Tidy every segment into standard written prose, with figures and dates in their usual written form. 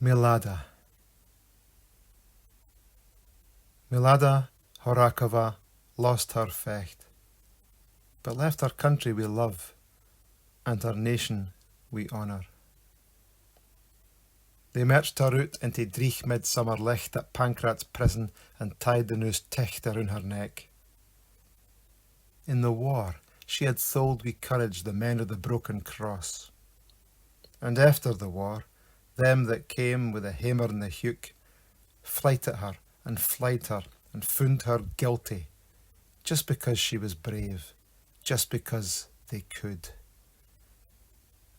Milada. Milada Horáková lost her fecht, but left her country we love, and her nation we honour. They marched her out into Dreich midsummer licht at Pancrat's prison and tied the noose ticht around her neck. In the war, she had sold with courage the men of the broken cross. And after the war, them that came with the hammer and the hook, flight at her and flight her and found her guilty, just because she was brave, just because they could.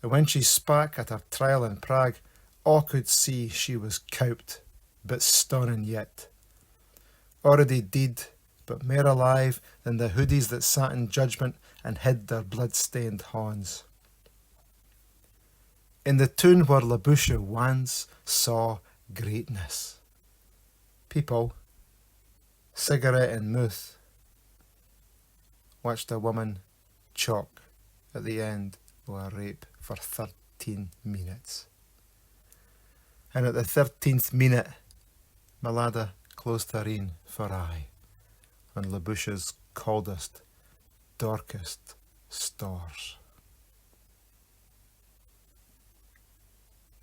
And when she spak at her trial in Prague, all could see she was cowped, but stunning yet. Already dead, but mair alive than the hoodies that sat in judgment and hid their blood-stained horns. In the town where Labusha once saw greatness, people, cigarette in mouth, watched a woman choke at the end of a rape for 13 minutes. And at the 13th minute, Milada closed her een for aye on Labusha's coldest, darkest stars.